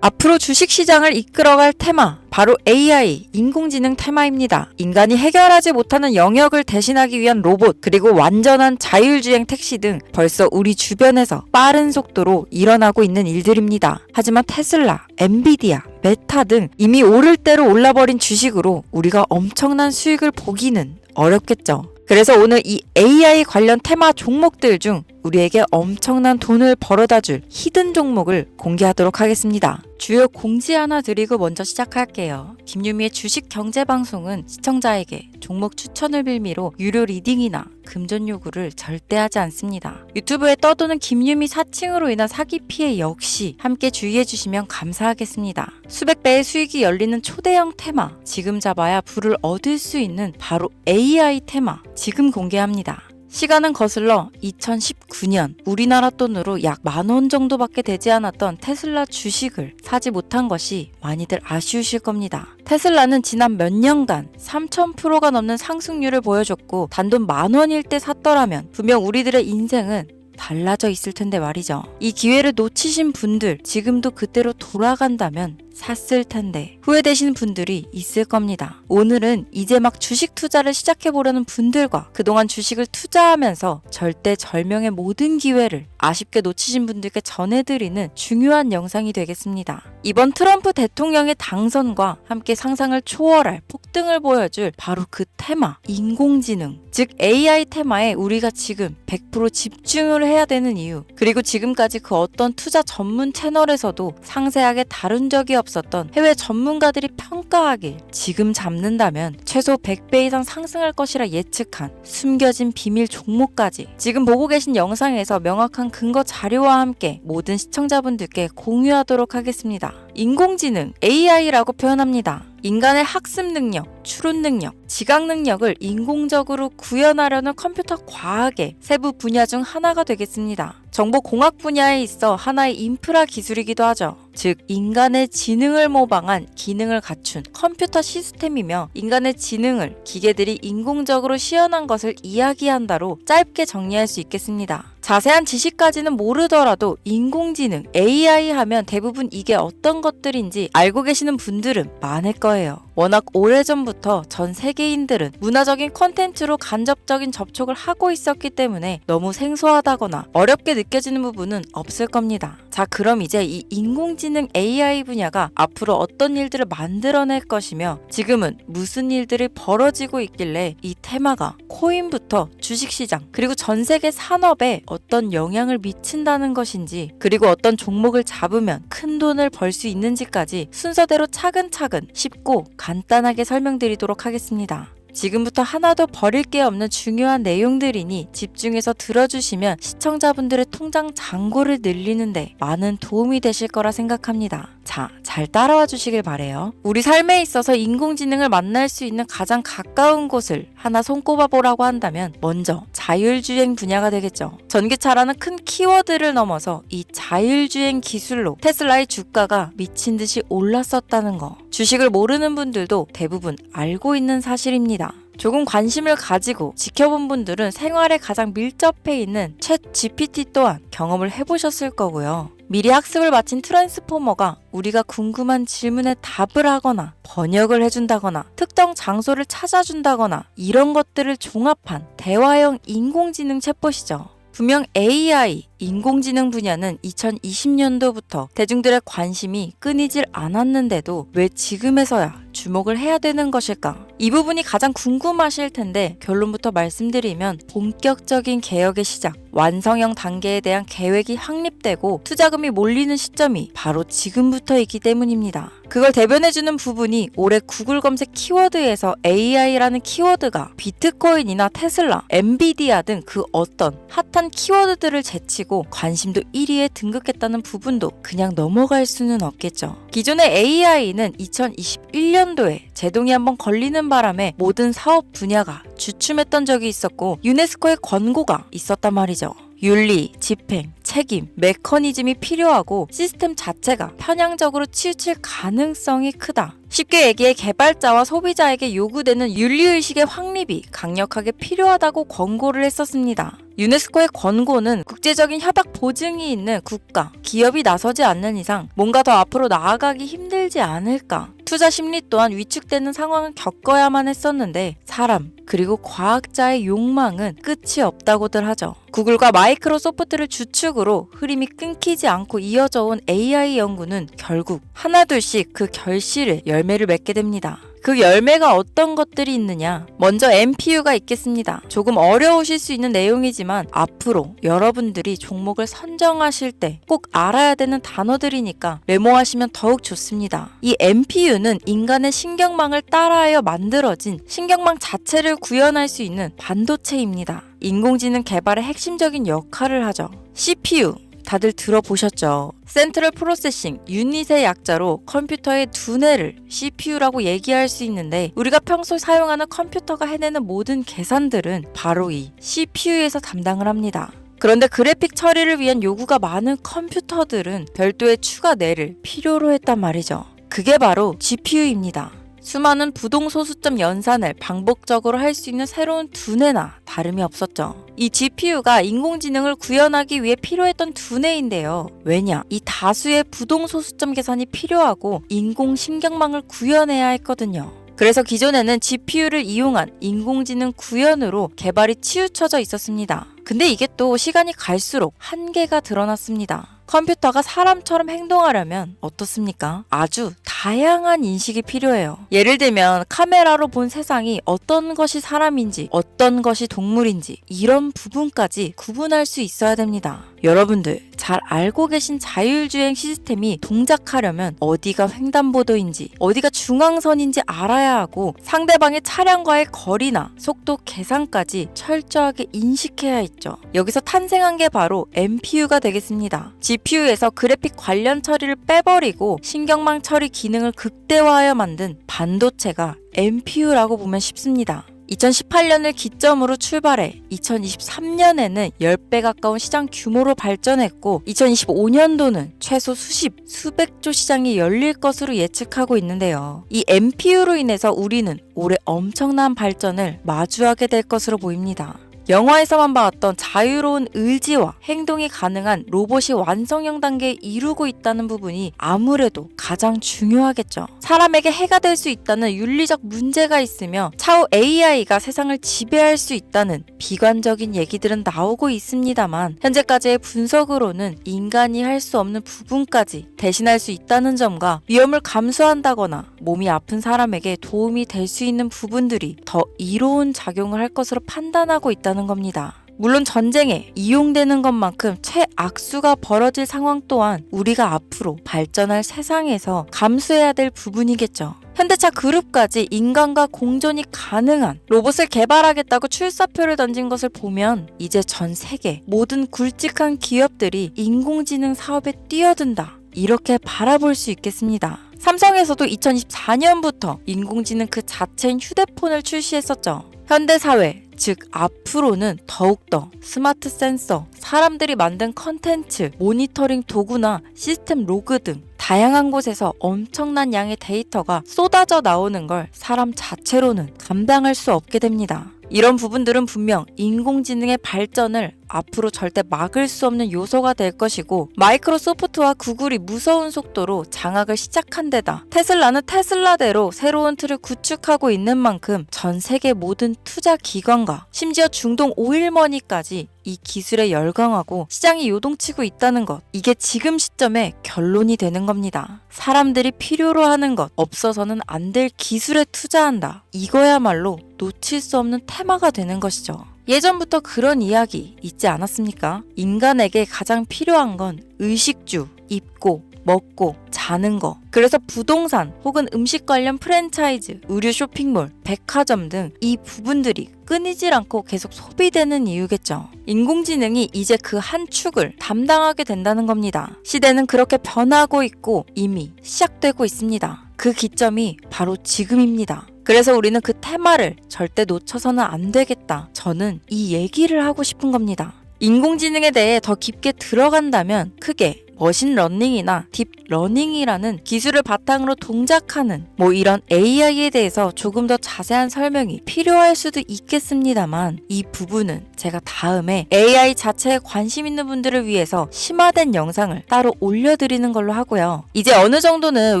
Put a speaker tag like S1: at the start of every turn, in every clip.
S1: 앞으로 주식시장을 이끌어갈 테마, 바로 AI, 인공지능 테마입니다. 인간이 해결하지 못하는 영역을 대신하기 위한 로봇, 그리고 완전한 자율주행 택시 등 벌써 우리 주변에서 빠른 속도로 일어나고 있는 일들입니다. 하지만 테슬라, 엔비디아, 메타 등 이미 오를 대로 올라버린 주식으로 우리가 엄청난 수익을 보기는 어렵겠죠. 그래서 오늘 이 AI 관련 테마 종목들 중 우리에게 엄청난 돈을 벌어다줄 히든 종목을 공개하도록 하겠습니다. 주요 공지 하나 드리고 먼저 시작할게요. 김유미의 주식 경제 방송은 시청자에게 종목 추천을 빌미로 유료 리딩이나 금전 요구를 절대 하지 않습니다. 유튜브에 떠도는 김유미 사칭으로 인한 사기 피해 역시 함께 주의해 주시면 감사하겠습니다. 수백 배의 수익이 열리는 초대형 테마, 지금 잡아야 부를 얻을 수 있는 바로 AI 테마, 지금 공개합니다. 시간은 거슬러 2019년 우리나라 돈으로 약 10,000원 정도밖에 되지 않았던 테슬라 주식을 사지 못한 것이 많이들 아쉬우실 겁니다. 테슬라는 지난 몇 년간 3000%가 넘는 상승률을 보여줬고 단돈 10,000원일 때 샀더라면 분명 우리들의 인생은 달라져 있을 텐데 말이죠. 이 기회를 놓치신 분들, 지금도 그때로 돌아간다면 샀을 텐데 후회되시는 분들이 있을 겁니다. 오늘은 이제 막 주식 투자를 시작해보려는 분들과 그동안 주식을 투자하면서 절대절명의 모든 기회를 아쉽게 놓치신 분들께 전해드리는 중요한 영상이 되겠습니다. 이번 트럼프 대통령의 당선과 함께 상상을 초월할 폭등을 보여줄 바로 그 테마, 인공지능, 즉 AI 테마에 우리가 지금 100% 집중을 해야 되는 이유, 그리고 지금까지 그 어떤 투자 전문 채널에서도 상세하게 다룬 적이 없었던 해외 전문가들이 평가하길 지금 잡는다면 최소 100배 이상 상승할 것이라 예측한 숨겨진 비밀 종목까지 지금 보고 계신 영상에서 명확한 근거 자료와 함께 모든 시청자분들께 공유하도록 하겠습니다. 인공지능, AI라고 표현합니다. 인간의 학습 능력, 추론 능력, 지각 능력을 인공적으로 구현하려는 컴퓨터 과학의 세부 분야 중 하나가 되겠습니다. 정보공학 분야에 있어 하나의 인프라 기술이기도 하죠. 즉 인간의 지능을 모방한 기능을 갖춘 컴퓨터 시스템이며 인간의 지능을 기계들이 인공적으로 시연한 것을 이야기한다로 짧게 정리할 수 있겠습니다. 자세한 지식까지는 모르더라도 인공지능, AI 하면 대부분 이게 어떤 것들인지 알고 계시는 분들은 많을 거예요. 워낙 오래전부터 전 세계인들은 문화적인 콘텐츠로 간접적인 접촉을 하고 있었기 때문에 너무 생소하다거나 어렵게 느껴지는 부분은 없을 겁니다. 자, 그럼 이제 이 인공지능 AI 분야가 앞으로 어떤 일들을 만들어낼 것이며 지금은 무슨 일들이 벌어지고 있길래 이 테마가 코인부터 주식시장 그리고 전 세계 산업에 어떤 영향을 미친다는 것인지, 그리고 어떤 종목을 잡으면 큰 돈을 벌 수 있는지까지 순서대로 차근차근 쉽고 간단하게 설명드리도록 하겠습니다. 지금부터 하나도 버릴 게 없는 중요한 내용들이니 집중해서 들어주시면 시청자분들의 통장 잔고를 늘리는데 많은 도움이 되실 거라 생각합니다. 자, 잘 따라와 주시길 바래요. 우리 삶에 있어서 인공지능을 만날 수 있는 가장 가까운 곳을 하나 손꼽아 보라고 한다면 먼저 자율주행 분야가 되겠죠. 전기차라는 큰 키워드를 넘어서 이 자율주행 기술로 테슬라의 주가가 미친 듯이 올랐었다는 거, 주식을 모르는 분들도 대부분 알고 있는 사실입니다. 조금 관심을 가지고 지켜본 분들은 생활에 가장 밀접해 있는 챗 GPT 또한 경험을 해보셨을 거고요. 미리 학습을 마친 트랜스포머가 우리가 궁금한 질문에 답을 하거나 번역을 해준다거나 특정 장소를 찾아준다거나 이런 것들을 종합한 대화형 인공지능 챗봇이죠. 분명 AI, 인공지능 분야는 2020년도부터 대중들의 관심이 끊이질 않았는데도 왜 지금에서야 주목을 해야 되는 것일까? 이 부분이 가장 궁금하실 텐데 결론부터 말씀드리면 본격적인 개혁의 시작, 완성형 단계에 대한 계획이 확립되고 투자금이 몰리는 시점이 바로 지금부터이기 때문입니다. 그걸 대변해주는 부분이 올해 구글 검색 키워드에서 AI라는 키워드가 비트코인이나 테슬라, 엔비디아 등 그 어떤 핫한 키워드들을 제치고 관심도 1위에 등극했다는 부분도 그냥 넘어갈 수는 없겠죠. 기존의 AI는 2021년도에 제동이 한번 걸리는 바람에 모든 사업 분야가 주춤했던 적이 있었고 유네스코의 권고가 있었단 말이죠. 윤리, 집행, 책임, 메커니즘이 필요하고 시스템 자체가 편향적으로 치우칠 가능성이 크다. 쉽게 얘기해 개발자와 소비자에게 요구되는 윤리의식의 확립이 강력하게 필요하다고 권고를 했었습니다. 유네스코의 권고는 국제적인 협약 보증이 있는 국가, 기업이 나서지 않는 이상 뭔가 더 앞으로 나아가기 힘들지 않을까. 투자 심리 또한 위축되는 상황을 겪어야만 했었는데 사람, 그리고 과학자의 욕망은 끝이 없다고들 하죠. 구글과 마이크로소프트를 주축으로 흐름이 끊기지 않고 이어져 온 AI 연구는 결국 하나둘씩 그 결실의 열매를 맺게 됩니다. 그 열매가 어떤 것들이 있느냐? 먼저 MPU가 있겠습니다. 조금 어려우실 수 있는 내용이지만 앞으로 여러분들이 종목을 선정하실 때 꼭 알아야 되는 단어들이니까 메모하시면 더욱 좋습니다. 이 MPU는 인간의 신경망을 따라하여 만들어진 신경망 자체를 구현할 수 있는 반도체입니다. 인공지능 개발의 핵심적인 역할을 하죠. CPU 다들 들어보셨죠? 센트럴 프로세싱 유닛의 약자로 컴퓨터의 두뇌를 CPU라고 얘기할 수 있는데 우리가 평소 사용하는 컴퓨터가 해내는 모든 계산들은 바로 이 CPU에서 담당을 합니다. 그런데 그래픽 처리를 위한 요구가 많은 컴퓨터들은 별도의 추가 뇌를 필요로 했단 말이죠. 그게 바로 GPU입니다. 수많은 부동소수점 연산을 반복적으로 할 수 있는 새로운 두뇌나 다름이 없었죠. 이 GPU가 인공지능을 구현하기 위해 필요했던 두뇌인데요. 왜냐? 이 다수의 부동소수점 계산이 필요하고 인공신경망을 구현해야 했거든요. 그래서 기존에는 GPU를 이용한 인공지능 구현으로 개발이 치우쳐져 있었습니다. 근데 이게 또 시간이 갈수록 한계가 드러났습니다. 컴퓨터가 사람처럼 행동하려면 어떻습니까? 아주 다양한 인식이 필요해요. 예를 들면 카메라로 본 세상이 어떤 것이 사람인지 어떤 것이 동물인지 이런 부분까지 구분할 수 있어야 됩니다. 여러분들 잘 알고 계신 자율주행 시스템이 동작하려면 어디가 횡단보도인지 어디가 중앙선인지 알아야 하고 상대방의 차량과의 거리나 속도 계산까지 철저하게 인식해야 있죠. 여기서 탄생한 게 바로 MPU가 되겠습니다. GPU에서 그래픽 관련 처리를 빼버리고 신경망 처리 기능을 극대화하여 만든 반도체가 MPU라고 보면 쉽습니다. 2018년을 기점으로 출발해 2023년에는 10배 가까운 시장 규모로 발전했고 2025년도는 최소 수백조 시장이 열릴 것으로 예측하고 있는데요. 이 MPU로 인해서 우리는 올해 엄청난 발전을 마주하게 될 것으로 보입니다. 영화에서만 봤던 자유로운 의지와 행동이 가능한 로봇이 완성형 단계에 이루고 있다는 부분이 아무래도 가장 중요하겠죠. 사람에게 해가 될 수 있다는 윤리적 문제가 있으며 차후 AI가 세상을 지배할 수 있다는 비관적인 얘기들은 나오고 있습니다만 현재까지의 분석으로는 인간이 할 수 없는 부분까지 대신할 수 있다는 점과 위험을 감수한다거나 몸이 아픈 사람에게 도움이 될 수 있는 부분들이 더 이로운 작용을 할 것으로 판단하고 있다는 겁니다. 물론 전쟁에 이용되는 것만큼 최악수가 벌어질 상황 또한 우리가 앞으로 발전할 세상에서 감수해야 될 부분이겠죠. 현대차 그룹까지 인간과 공존이 가능한 로봇을 개발하겠다고 출사표를 던진 것을 보면 이제 전 세계 모든 굵직한 기업들이 인공지능 사업에 뛰어든다. 이렇게 바라볼 수 있겠습니다. 삼성에서도 2024년부터 인공지능 그 자체인 휴대폰을 출시했었죠. 현대사회, 즉 앞으로는 더욱더 스마트 센서, 사람들이 만든 컨텐츠, 모니터링 도구나 시스템 로그 등 다양한 곳에서 엄청난 양의 데이터가 쏟아져 나오는 걸 사람 자체로는 감당할 수 없게 됩니다. 이런 부분들은 분명 인공지능의 발전을 앞으로 절대 막을 수 없는 요소가 될 것이고 마이크로소프트와 구글이 무서운 속도로 장악을 시작한 데다 테슬라는 테슬라대로 새로운 틀을 구축하고 있는 만큼 전 세계 모든 투자 기관과 심지어 중동 오일머니까지 이 기술에 열광하고 시장이 요동치고 있다는 것, 이게 지금 시점에 결론이 되는 겁니다. 사람들이 필요로 하는 것, 없어서는 안 될 기술에 투자한다. 이거야말로 놓칠 수 없는 테마가 되는 것이죠. 예전부터 그런 이야기 있지 않았습니까? 인간에게 가장 필요한 건 의식주, 입고, 먹고, 자는 거. 그래서 부동산 혹은 음식 관련 프랜차이즈, 의류 쇼핑몰, 백화점 등 이 부분들이 끊이질 않고 계속 소비되는 이유겠죠. 인공지능이 이제 그 한 축을 담당하게 된다는 겁니다. 시대는 그렇게 변하고 있고 이미 시작되고 있습니다. 그 기점이 바로 지금입니다. 그래서 우리는 그 테마를 절대 놓쳐서는 안 되겠다. 저는 이 얘기를 하고 싶은 겁니다. 인공지능에 대해 더 깊게 들어간다면 크게 머신러닝이나 딥러닝이라는 기술을 바탕으로 동작하는 이런 AI에 대해서 조금 더 자세한 설명이 필요할 수도 있겠습니다만 이 부분은 제가 다음에 AI 자체에 관심 있는 분들을 위해서 심화된 영상을 따로 올려드리는 걸로 하고요. 이제 어느 정도는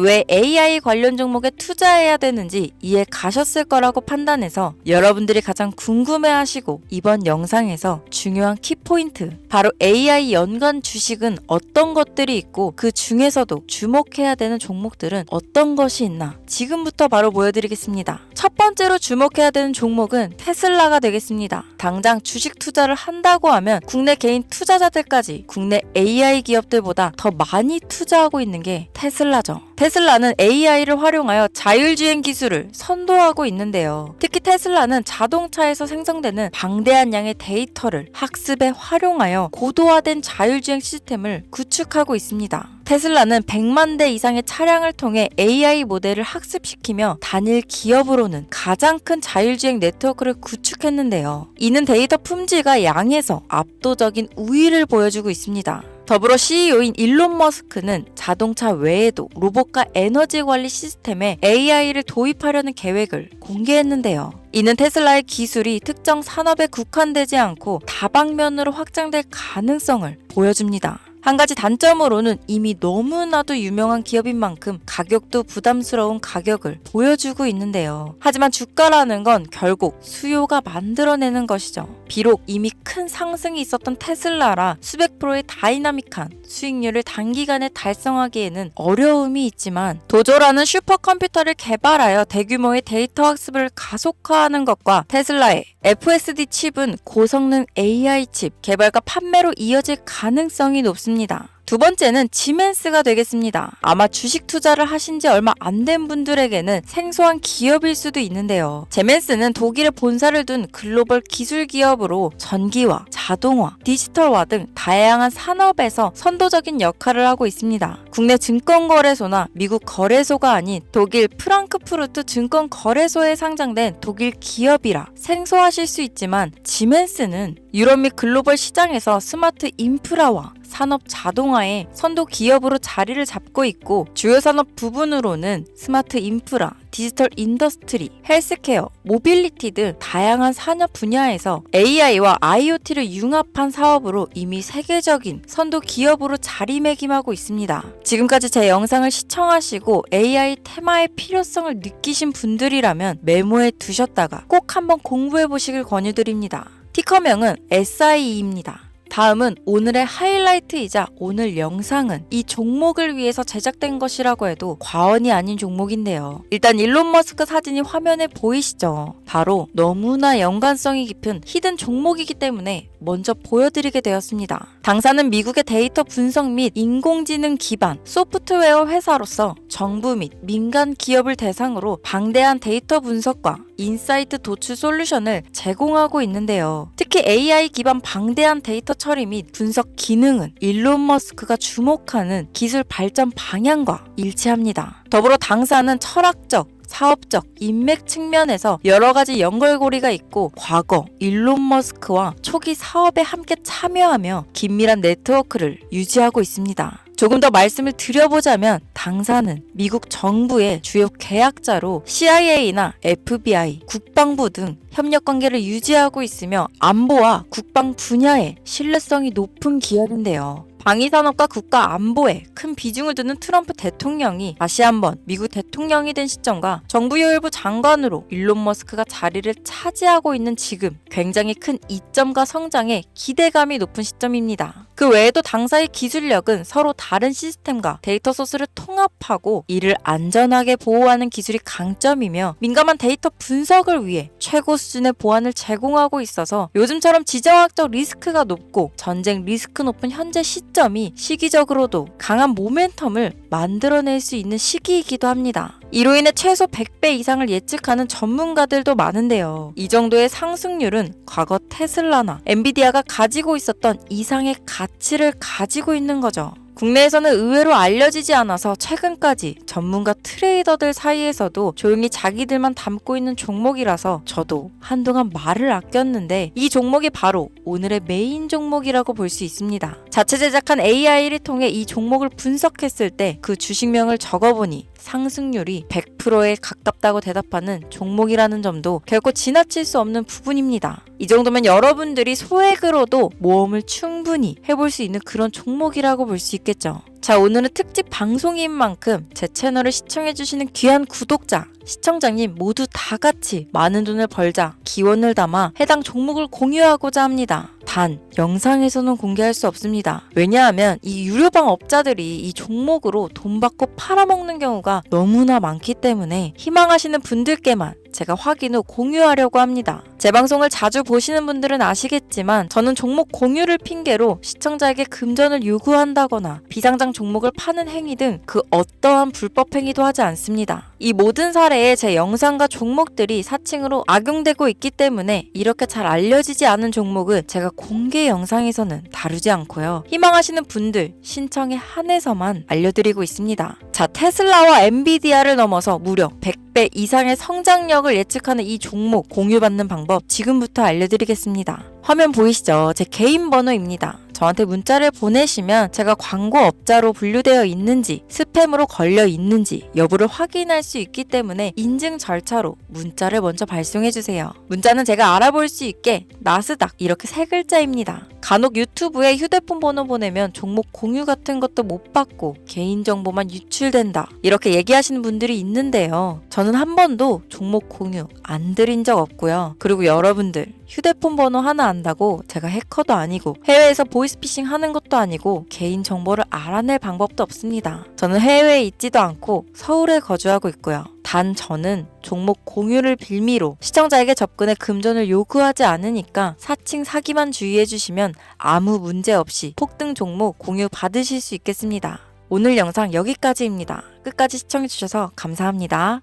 S1: 왜 AI 관련 종목에 투자해야 되는지 이해 가셨을 거라고 판단해서 여러분들이 가장 궁금해하시고 이번 영상에서 중요한 키포인트 바로 AI 연관 주식은 어떤 것들이 있고 그 중에서도 주목해야 되는 종목들은 어떤 것이 있나 지금부터 바로 보여드리겠습니다. 첫 번째로 주목해야 되는 종목은 테슬라가 되겠습니다. 당장 주식 투자를 한다고 하면 국내 개인 투자자들까지 국내 AI 기업들보다 더 많이 투자하고 있는 게 테슬라죠. 테슬라는 AI를 활용하여 자율주행 기술을 선도하고 있는데요. 특히 테슬라는 자동차에서 생성되는 방대한 양의 데이터를 학습에 활용하여 고도화된 자율주행 시스템을 구축하고 있습니다. 테슬라는 100만 대 이상의 차량을 통해 AI 모델을 학습시키며 단일 기업으로는 가장 큰 자율주행 네트워크를 구축했는데요. 이는 데이터 품질과 양에서 압도적인 우위를 보여주고 있습니다. 더불어 CEO인 일론 머스크는 자동차 외에도 로봇과 에너지 관리 시스템에 AI를 도입하려는 계획을 공개했는데요. 이는 테슬라의 기술이 특정 산업에 국한되지 않고 다방면으로 확장될 가능성을 보여줍니다. 한 가지 단점으로는 이미 너무나도 유명한 기업인 만큼 가격도 부담스러운 가격을 보여주고 있는데요. 하지만 주가라는 건 결국 수요가 만들어내는 것이죠. 비록 이미 큰 상승이 있었던 테슬라라 수백 프로의 다이나믹한 수익률을 단기간에 달성하기에는 어려움이 있지만 도조라는 슈퍼컴퓨터를 개발하여 대규모의 데이터 학습을 가속화하는 것과 테슬라의 FSD 칩은 고성능 AI 칩 개발과 판매로 이어질 가능성이 높습니다. 두 번째는 지멘스가 되겠습니다. 아마 주식 투자를 하신 지 얼마 안 된 분들에게는 생소한 기업일 수도 있는데요. 지멘스는 독일에 본사를 둔 글로벌 기술 기업으로 전기화, 자동화, 디지털화 등 다양한 산업에서 선도적인 역할을 하고 있습니다. 국내 증권거래소나 미국 거래소가 아닌 독일 프랑크푸르트 증권거래소에 상장된 독일 기업이라 생소하실 수 있지만 지멘스는 유럽 및 글로벌 시장에서 스마트 인프라와 산업 자동화의 선도 기업으로 자리를 잡고 있고 주요 산업 부분으로는 스마트 인프라, 디지털 인더스트리, 헬스케어, 모빌리티 등 다양한 산업 분야에서 AI와 IoT를 융합한 사업으로 이미 세계적인 선도 기업으로 자리매김하고 있습니다. 지금까지 제 영상을 시청하시고 AI 테마의 필요성을 느끼신 분들이라면 메모해 두셨다가 꼭 한번 공부해 보시길 권유드립니다. 티커명은 SIE입니다. 다음은 오늘의 하이라이트이자 오늘 영상은 이 종목을 위해서 제작된 것이라고 해도 과언이 아닌 종목인데요. 일단 일론 머스크 사진이 화면에 보이시죠? 바로 너무나 연관성이 깊은 히든 종목이기 때문에 먼저 보여드리게 되었습니다. 당사는 미국의 데이터 분석 및 인공지능 기반 소프트웨어 회사로서 정부 및 민간 기업을 대상으로 방대한 데이터 분석과 인사이트 도출 솔루션을 제공하고 있는데요. 특히 AI 기반 방대한 데이터 처리 및 분석 기능은 일론 머스크가 주목하는 기술 발전 방향과 일치합니다. 더불어 당사는 철학적, 사업적, 인맥 측면에서 여러 가지 연결고리가 있고 과거 일론 머스크와 초기 사업에 함께 참여하며 긴밀한 네트워크를 유지하고 있습니다. 조금 더 말씀을 드려보자면 당사는 미국 정부의 주요 계약자로 CIA나 FBI, 국방부 등 협력 관계를 유지하고 있으며 안보와 국방 분야에 신뢰성이 높은 기업인데요. 방위산업과 국가 안보에 큰 비중을 두는 트럼프 대통령이 다시 한번 미국 대통령이 된 시점과 정부요일부 장관으로 일론 머스크가 자리를 차지하고 있는 지금 굉장히 큰 이점과 성장에 기대감이 높은 시점입니다. 그 외에도 당사의 기술력은 서로 다른 시스템과 데이터 소스를 통합하고 이를 안전하게 보호하는 기술이 강점이며 민감한 데이터 분석을 위해 최고 수준의 보안을 제공하고 있어서 요즘처럼 지정학적 리스크가 높고 전쟁 리스크 높은 현재 시점이 시기적으로도 강한 모멘텀을 만들어낼 수 있는 시기이기도 합니다. 이로 인해 최소 100배 이상을 예측하는 전문가들도 많은데요. 이 정도의 상승률은 과거 테슬라나 엔비디아가 가지고 있었던 이상의 가치를 가지고 있는 거죠. 국내에서는 의외로 알려지지 않아서 최근까지 전문가 트레이더들 사이에서도 조용히 자기들만 담고 있는 종목이라서 저도 한동안 말을 아꼈는데 이 종목이 바로 오늘의 메인 종목이라고 볼 수 있습니다. 자체 제작한 AI를 통해 이 종목을 분석했을 때 그 주식명을 적어보니 상승률이 100%에 가깝다고 대답하는 종목이라는 점도 결코 지나칠 수 없는 부분입니다. 이 정도면 여러분들이 소액으로도 모험을 충분히 해볼 수 있는 그런 종목이라고 볼 수 있겠죠. 자, 오늘은 특집 방송인 만큼 제 채널을 시청해주시는 귀한 구독자, 시청자님 모두 다 같이 많은 돈을 벌자 기원을 담아 해당 종목을 공유하고자 합니다. 단, 영상에서는 공개할 수 없습니다. 왜냐하면 이 유료방 업자들이 이 종목으로 돈 받고 팔아먹는 경우가 너무나 많기 때문에 희망하시는 분들께만 제가 확인 후 공유하려고 합니다. 제 방송을 자주 보시는 분들은 아시겠지만 저는 종목 공유를 핑계로 시청자에게 금전을 요구한다거나 비상장 종목을 파는 행위 등 그 어떠한 불법 행위도 하지 않습니다. 이 모든 사례에 제 영상과 종목들이 사칭으로 악용되고 있기 때문에 이렇게 잘 알려지지 않은 종목은 제가 공개 영상에서는 다루지 않고요. 희망하시는 분들 신청에 한해서만 알려드리고 있습니다. 자, 테슬라와 엔비디아를 넘어서 무려 100배 이상의 성장력을 예측하는 이 종목 공유받는 방법 지금부터 알려드리겠습니다. 화면 보이시죠? 제 개인 번호입니다. 저한테 문자를 보내시면 제가 광고업자로 분류되어 있는지 스팸으로 걸려 있는지 여부를 확인할 수 있기 때문에 인증 절차로 문자를 먼저 발송해주세요. 문자는 제가 알아볼 수 있게 나스닥 이렇게 세 글자입니다. 간혹 유튜브에 휴대폰 번호 보내면 종목 공유 같은 것도 못 받고 개인정보만 유출된다 이렇게 얘기하시는 분들이 있는데요. 저는 한 번도 종목 공유 안 드린 적 없고요. 그리고 여러분들 휴대폰 번호 하나 안다고 제가 해커도 아니고 해외에서 보이스피싱 하는 것도 아니고 개인 정보를 알아낼 방법도 없습니다. 저는 해외에 있지도 않고 서울에 거주하고 있고요. 단 저는 종목 공유를 빌미로 시청자에게 접근해 금전을 요구하지 않으니까 사칭 사기만 주의해주시면 아무 문제 없이 폭등 종목 공유 받으실 수 있겠습니다. 오늘 영상 여기까지입니다. 끝까지 시청해주셔서 감사합니다.